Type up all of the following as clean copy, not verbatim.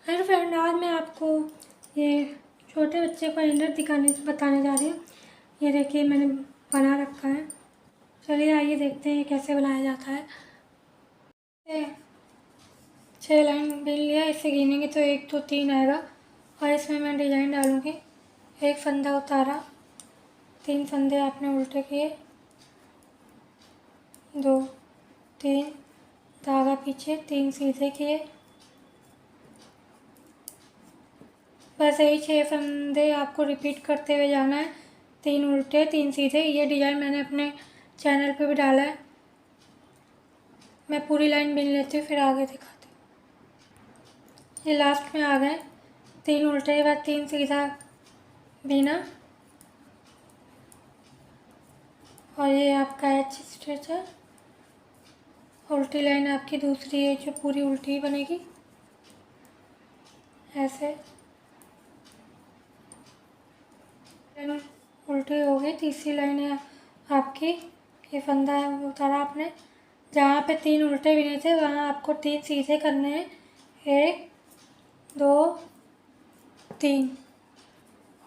Hello friend, आज मैं आपको ये छोटे बच्चे को इंडर बताने जा रही हूँ। ये देखिए मैंने बना रखा है। चलिए आइए देखते हैं कैसे बनाया जाता है। 6 लाइन बिन लिया, इससे गिनेंगे तो 1 2 3 आएगा और इसमें मैं डिज़ाइन डालूँगी। एक फंदा उतारा, 3 फंदे आपने उल्टे किए, 2 3 धागा पीछे, 3 सीधे किए। बस यही 6 फंदे आपको रिपीट करते हुए जाना है। 3 उल्टे 3 सीधे। ये डिज़ाइन मैंने अपने चैनल पे भी डाला है। मैं पूरी लाइन बिन लेती हूँ फिर आगे दिखाती हूँ। ये लास्ट में आ गए। 3 उल्टे के बाद 3 सीधा बिना और ये आपका एच स्टिच है। उल्टी लाइन आपकी दूसरी है जो पूरी उल्टी ही बनेगी ऐसे। उल्टी हो गई। तीसरी लाइन है आपकी, ये फंदा है उतारा आपने, जहाँ पे 3 उल्टे बिने थे वहाँ आपको 3 सीधे करने हैं। 1 2 3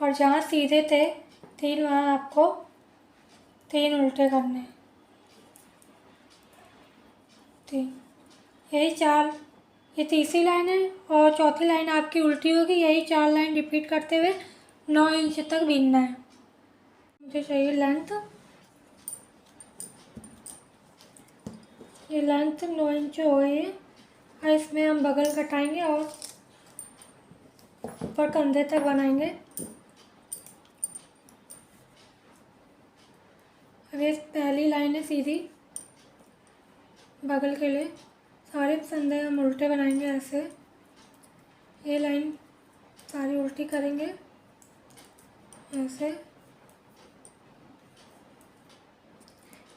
और जहाँ सीधे थे 3 वहाँ आपको 3 उल्टे करने हैं। 3, यही 4। ये तीसरी लाइन है और चौथी लाइन आपकी उल्टी होगी। यही 4 लाइन रिपीट करते हुए 9 इंच तक बिनना है। मुझे चाहिए लेंथ, ये लेंथ 9 इंच हो गई है और इसमें हम बगल कटाएंगे और ऊपर कंधे तक बनाएंगे। अब ये पहली लाइन है सीधी बगल के लिए। सारे फंदे हम उल्टे बनाएंगे ऐसे। ये लाइन सारी उल्टी करेंगे ऐसे।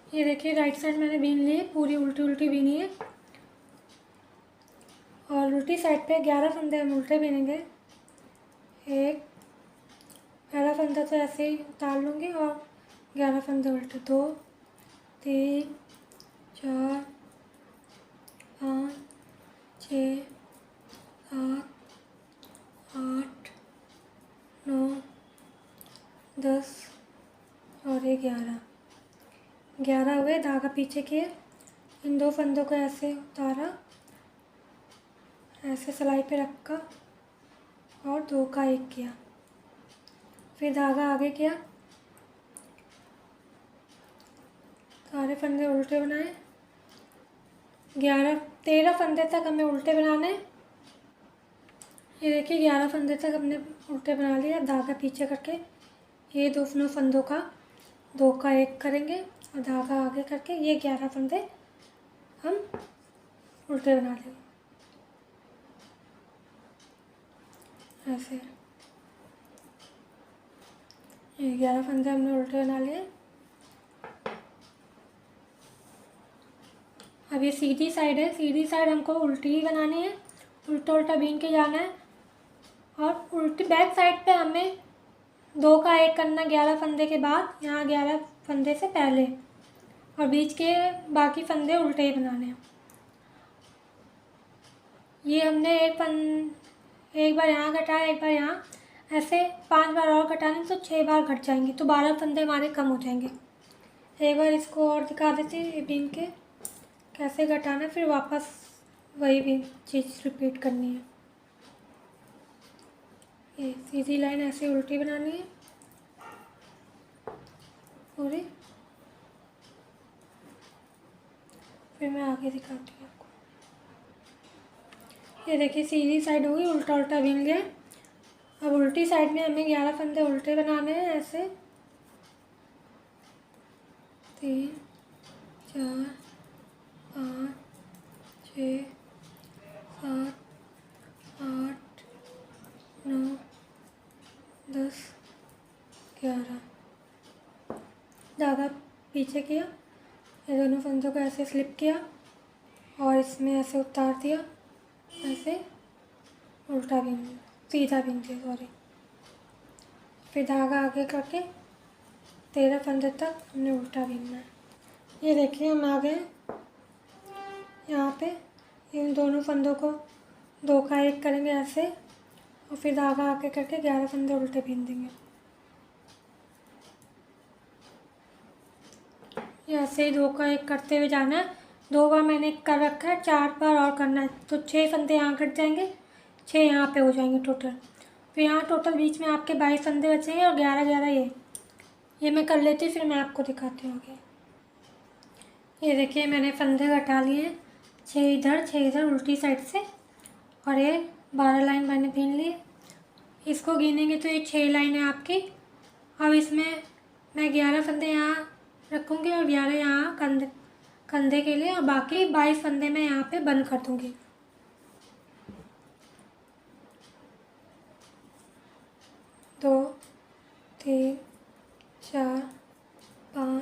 ये देखिए राइट साइड मैंने बीन ली है, पूरी उल्टी उल्टी बीनी है और उल्टी साइड पे 11 फंदे हम उल्टे बीनेंगे। एक पहला फंदा तो ऐसे ही उतार लूँगी और 11 फंदे उल्टे। 2 3 4 5 6 7 8 9 10 और ये 11 हुए। धागा पीछे किए, इन 2 फंदों को ऐसे उतारा, ऐसे सिलाई पे रखा और 2 का 1 किया, फिर धागा आगे किया, सारे फंदे उल्टे बनाए। 13 फंदे तक हमें उल्टे बनाने। ये देखिए 11 फंदे तक हमने उल्टे बना लिया। धागा पीछे करके ये दोनों फंदों का 2 का 1 करेंगे और धागा आगे करके ये 11 फंदे हम उल्टे बना लेंगे ऐसे। ये 11 फंदे हमने उल्टे बना लिए। अब ये सीधी साइड है, सीधी साइड हमको उल्टी ही बनानी है, उल्टा उल्टा बीन के जाना है और उल्टी बैक साइड पे हमें 2 का 1 करना 11 फंदे के बाद, यहाँ 11 फंदे से पहले, और बीच के बाकी फंदे उल्टे ही बनाने हैं। ये हमने एक बार यहाँ घटाया, एक बार यहाँ, ऐसे 5 बार और घटाने तो 6 बार घट जाएंगे, तो 12 फंदे हमारे कम हो जाएंगे। एक बार इसको और दिखा देते हैं बीन के कैसे घटाना, फिर वापस वही भी चीज़ रिपीट करनी है। ये सीधी लाइन ऐसे उल्टी बनानी है पूरी। फिर मैं आगे दिखाती हूँ आपको। ये देखिए सीधी साइड होगी, उल्टा उल्टा बीन लिया। अब उल्टी साइड में हमें 11 फंदे उल्टे बनाने हैं ऐसे। 3 4 5 6 7 8 9 10 11। धागा पीछे किया, ये दोनों फंदों को ऐसे स्लिप किया और इसमें ऐसे उतार दिया, ऐसे उल्टा बीन, सीधा बीन दिया सॉरी। फिर धागा आगे करके 13 फंदे तक हमने उल्टा बीनना है। ये देखिए हम आ गए यहाँ पे। इन दोनों फंदों को 2 का 1 करेंगे ऐसे और फिर धागा आगे करके 11 फंदे उल्टे बीन देंगे। ऐसे ही 2 का 1 करते हुए जाना है। 2 बार मैंने कर रखा है, 4 बार और करना है। तो 6 फंदे यहाँ कट जाएंगे, 6 यहाँ पे हो जाएंगे टोटल। फिर यहाँ टोटल बीच में आपके 22 फंदे बचेंगे और 11 ये मैं कर लेती हूँ, फिर मैं आपको दिखाती हूँ आगे। ये देखिए मैंने फंदे घटा लिए हैं, 6 इधर उल्टी साइड से, और ये 12 लाइन मैंने बीन लिए। इसको गिनेंगे तो ये 6 लाइन है आपकी। अब इसमें मैं 11 फंदे यहाँ रखूँगी और 11 यहाँ कंधे के लिए, और बाकी 22 फंदे मैं यहाँ पे बंद कर दूँगी। 2 3 4 5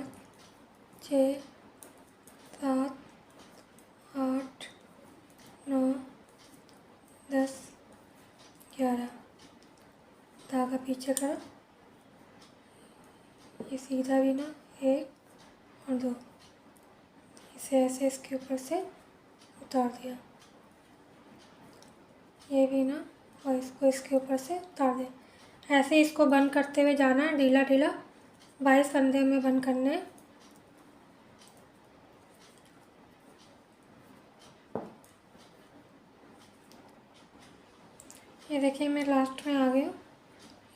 6 7 8 9 10 11। धागा पीछे करो, ये सीधा भी ना 1 और 2, इसे ऐसे इसके ऊपर से उतार दिया, ये भी ना, और इसको इसके ऊपर से उतार दिया। ऐसे इसको बंद करते हुए जाना है, ढीला ढीला 22 फंदे में बंद करने हैं। ये देखिए मैं लास्ट में आ गई हूँ।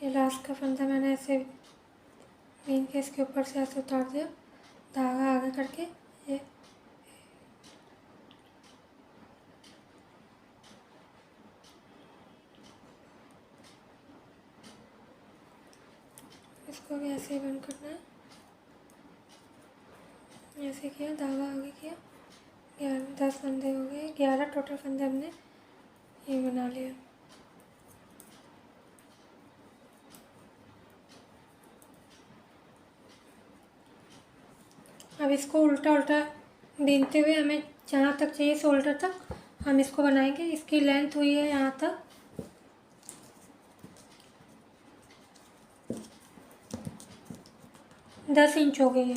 ये लास्ट का फंदा मैंने ऐसे बीन के इसके ऊपर से ऐसे उतार दिया, धागा आगे करके ये इसको भी ऐसे ही बंद करना है। ऐसे किया, धागा आगे किया, 10 फंदे हो गए, 11 टोटल फंदे हमने ये बना लिया। अब इसको उल्टा उल्टा बीनते हुए हमें जहाँ तक चाहिए शोल्डर तक हम इसको बनाएंगे। इसकी लेंथ हुई है यहाँ तक 10 इंच हो गई है।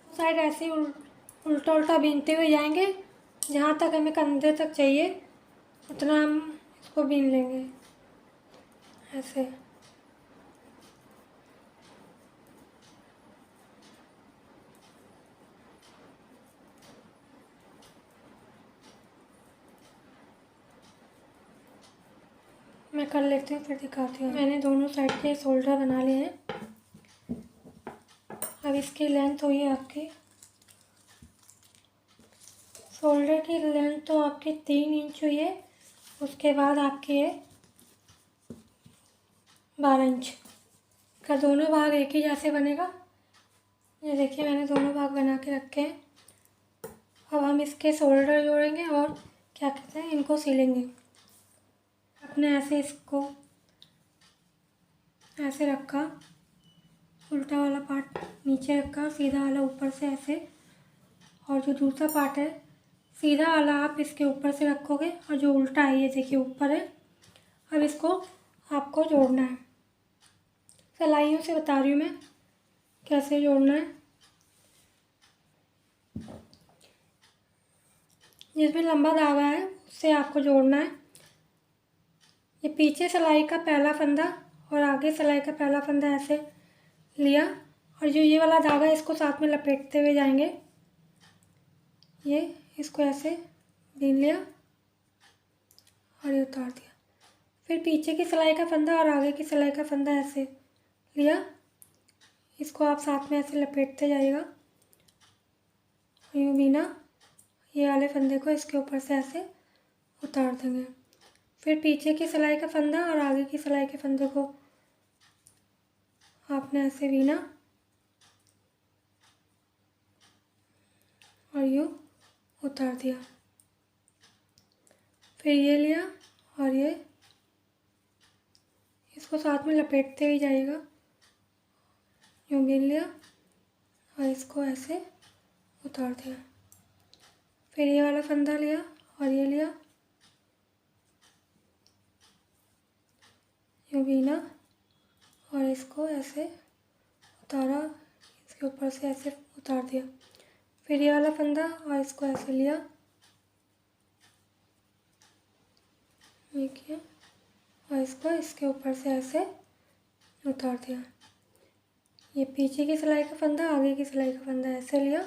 साइड ऐसे ही उल्टा उल्टा बीनते हुए जाएंगे, जहाँ तक हमें कंधे तक चाहिए उतना हम इसको बीन लेंगे ऐसे। मैं कर लेती हूँ फिर दिखाती हूँ। मैंने दोनों साइड के शोल्डर बना लिए हैं। अब इसकी लेंथ हुई है आपकी, शोल्डर की लेंथ तो आपकी 3 इंच हुई है। उसके बाद आपकी है 12 इंच का। दोनों भाग एक ही जैसे बनेगा। ये देखिए मैंने दोनों भाग बना के रखे हैं। अब हम इसके शोल्डर जोड़ेंगे और क्या कहते हैं इनको सिलेंगे। अपने ऐसे इसको ऐसे रखा, उल्टा वाला पार्ट नीचे रखा, सीधा वाला ऊपर से ऐसे, और जो दूसरा पार्ट है सीधा वाला आप इसके ऊपर से रखोगे और जो उल्टा है ये देखिए ऊपर है। अब इसको आपको जोड़ना है। सिलाइयों से बता रही हूँ मैं कैसे जोड़ना है। जिसमें लंबा धागा है उससे आपको जोड़ना है। ये पीछे सिलाई का पहला फंदा और आगे सिलाई का पहला फंदा ऐसे लिया, और जो ये वाला धागा इसको साथ में लपेटते हुए जाएंगे। ये इसको ऐसे बीन लिया और ये उतार दिया। फिर पीछे की सिलाई का फंदा और आगे की सिलाई का फंदा ऐसे लिया, इसको आप साथ में ऐसे लपेटते जाइएगा। यूँ बीना, ये वाले फंदे को इसके ऊपर से ऐसे उतार देंगे। फिर पीछे की सिलाई का फंदा और आगे की सिलाई के फंदे को आपने ऐसे बीना और यूँ उतार दिया। फिर ये लिया और ये इसको साथ में लपेटते ही जाइएगा। यूँ बीन लिया और इसको ऐसे उतार दिया। फिर ये वाला फंदा लिया और ये लिया, यूँ बीना और इसको ऐसे उतारा, इसके ऊपर से ऐसे उतार दिया। फिर ये वाला फंदा और इसको ऐसे लिया, ये किया और इसको इसके ऊपर से ऐसे उतार दिया। ये पीछे की सिलाई का फंदा, आगे की सिलाई का फंदा ऐसे लिया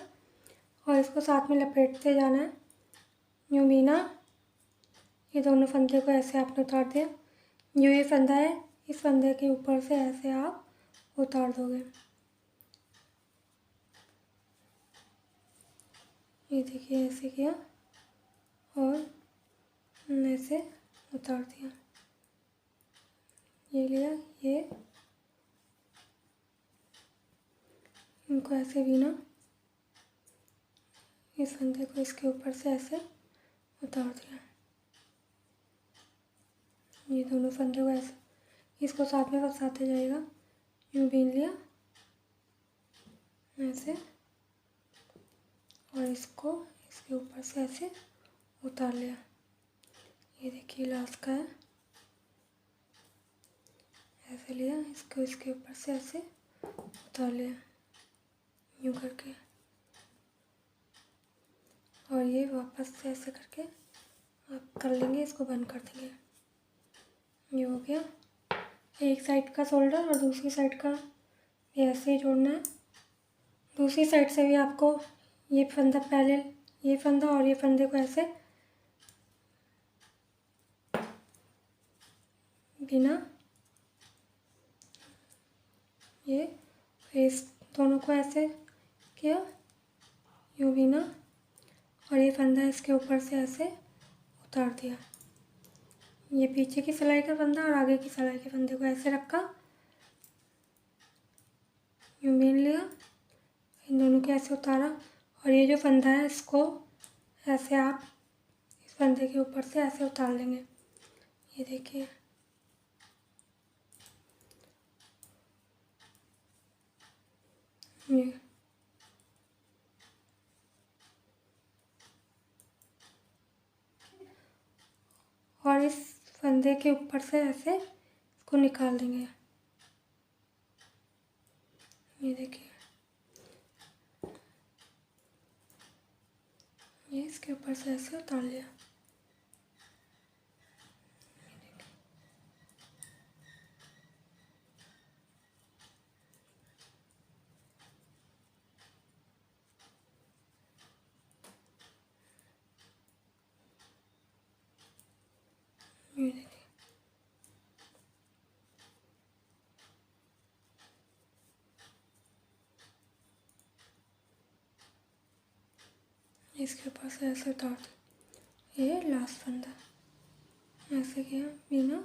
और इसको साथ में लपेटते जाना है। यूँ भी ना, ये दोनों फंदे को ऐसे आपने उतार दिया। जो ये फंदा है, इस फंदे के ऊपर से ऐसे आप उतार दोगे। ये देखिए, ऐसे किया और ऐसे उतार दिया। ये लिया, ये इनको ऐसे भी ना, इस फंदे को इसके ऊपर से ऐसे उतार दिया। ये दोनों फंदे को ऐसे, इसको साथ में फंसाते जाएगा। यूँ बीन लिया ऐसे और इसको इसके ऊपर से ऐसे उतार लिया। ये देखिए लास्ट का है, ऐसे लिया, इसको इसके ऊपर से ऐसे उतार लिया यूँ करके और ये वापस से ऐसे करके आप कर लेंगे, इसको बंद कर देंगे। ये हो गया। एक साइड का शोल्डर और दूसरी साइड का भी ऐसे ही जोड़ना है। दूसरी साइड से भी आपको ये फंदा, पहले ये फंदा और ये फंदे को ऐसे बिना, ये इस दोनों को ऐसे किया यूँ बिना और ये फंदा इसके ऊपर से ऐसे उतार दिया। ये पीछे की सिलाई का फंदा और आगे की सिलाई के फंदे को ऐसे रखा, यूँ बीन लिया, इन दोनों को ऐसे उतारा और ये जो फंदा है इसको ऐसे आप इस फंदे के ऊपर से ऐसे उतार लेंगे। ये देखिए, ये और इस फंदे के ऊपर से ऐसे इसको निकाल देंगे। ये देखिए, ये इसके ऊपर से ऐसे उतार लिया। ये देखिए, इसके ऊपर से ऐसे उतार दो। ये लास्ट फंदा ऐसे किया बिना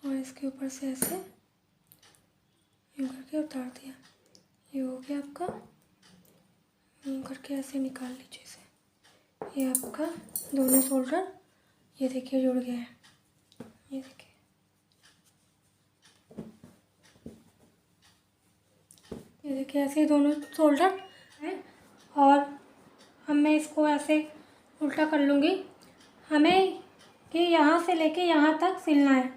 और इसके ऊपर से ऐसे यूँ करके उतार दिया। ये हो गया आपका। यूँ करके ऐसे निकाल लीजिए इसे। ये आपका दोनों शोल्डर ये देखिए जुड़ गया है। ये देखिए, ये देखिए ऐसे दोनों शोल्डर हैं और अब मैं इसको ऐसे उल्टा कर लूँगी। हमें कि यहाँ से लेके यहाँ तक सिलना है,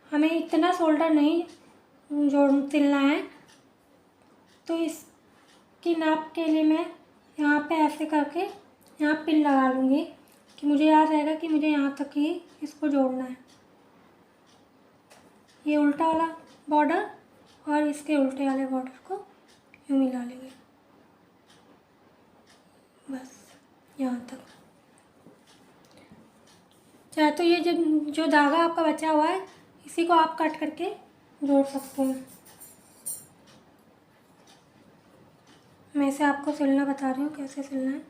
हमें इतना शोल्डर नहीं जोड़ सिलना है। तो इसकी नाप के लिए मैं यहाँ पे ऐसे करके यहाँ पिन लगा लूँगी कि मुझे याद रहेगा कि मुझे यहाँ तक ही इसको जोड़ना है। ये उल्टा वाला बॉर्डर और इसके उल्टे वाले बॉर्डर को यूँ मिला लेंगे, बस यहाँ तक। चाहे तो ये जो धागा आपका बचा हुआ है इसी को आप कट करके जोड़ सकते हैं। मैं इसे आपको सिलना बता रही हूँ कैसे सिलना है।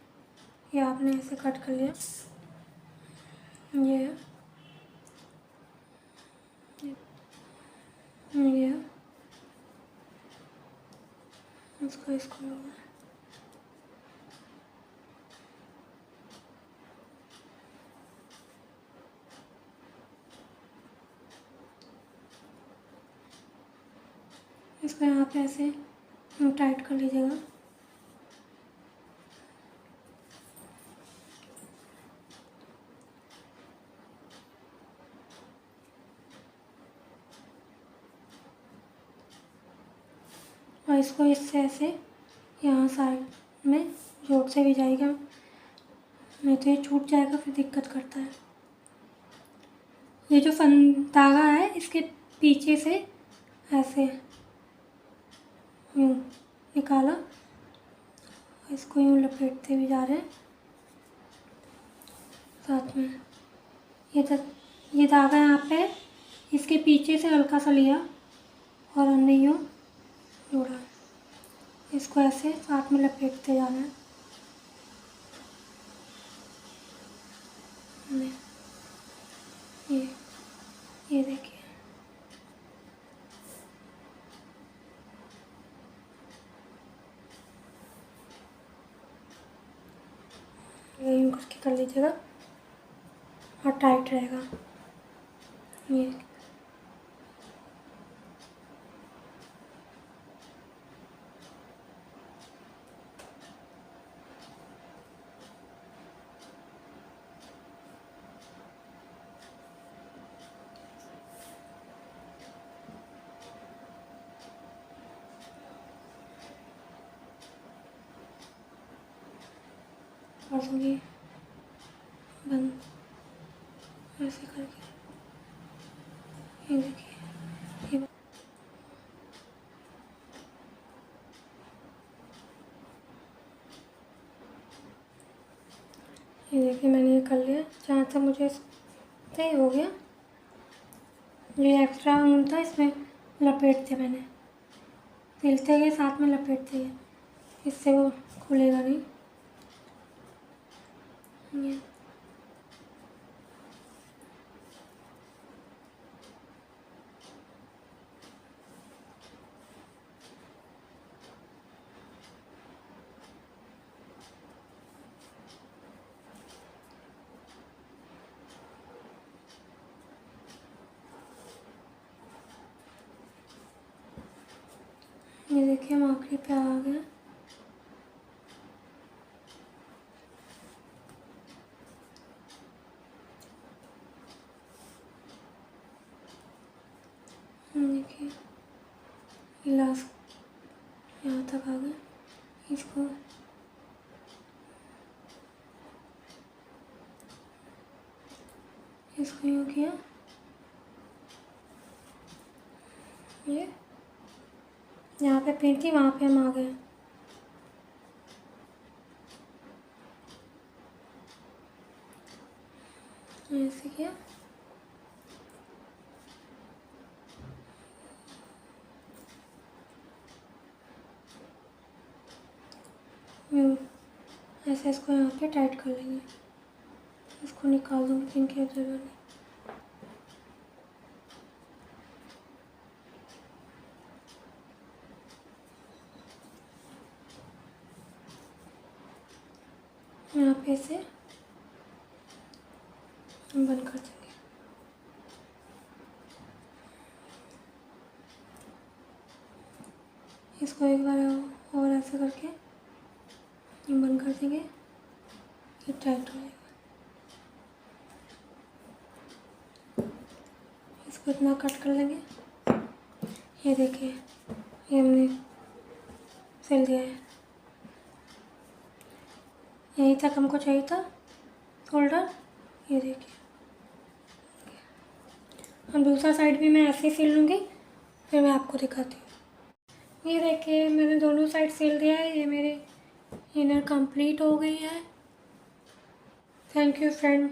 ये आपने ऐसे कट कर लिया, ये इसको इसको यहाँ पे ऐसे टाइट कर लीजिएगा। और इसको इससे ऐसे यहाँ साइड में जोड़ से भी जाएगा। नहीं तो ये छूट जाएगा, फिर दिक्कत करता है। ये जो फन धागा है इसके पीछे से ऐसे यूँ निकाला, इसको यूँ लपेटते भी जा रहे हैं साथ में। ये धागा यहाँ पे इसके पीछे से हल्का सा लिया और हमने यूँ जोड़ा, इसको ऐसे साथ में लपेटते जाना है। ये देखिए, यूँ करके कर लीजिएगा और टाइट रहेगा। ये और ये बंद ऐसे करके, ये देखिए, ये देखिए मैंने ये कर लिया। जहाँ तक मुझे सही हो गया। ये एक्स्ट्रा ऊन था इसमें लपेट दिया मैंने, सिलते गए साथ में लपेटते गए, इससे वो खुलेगा नहीं। ये देखिए हम आखिरी पे आ गए। देखिए लास्ट यहाँ तक आ गए। इसको यूँ किया, ये यहाँ पे पिन थी वहाँ पे हम आ गए। ऐसे किया, ऐसे इसको यहाँ पे टाइट कर लेंगे। इसको निकाल दूँगी, पिन की जगह नहीं। यहाँ पे से बंद कर देंगे। इसको एक बार और ऐसे करके बंद कर देंगे, ये टाइट हो जाएगा। इसको इतना कट कर लेंगे। ये देखिए ये हमने सिल दिया है। यहीं तक हमको चाहिए था शोल्डर। ये देखिए, अब दूसरा साइड भी मैं ऐसे ही सिल लूँगी, फिर मैं आपको दिखाती हूँ। ये देखिए मैंने दोनों साइड सिल दिया है। ये मेरे इनर कंप्लीट हो गई है। Thank you friend.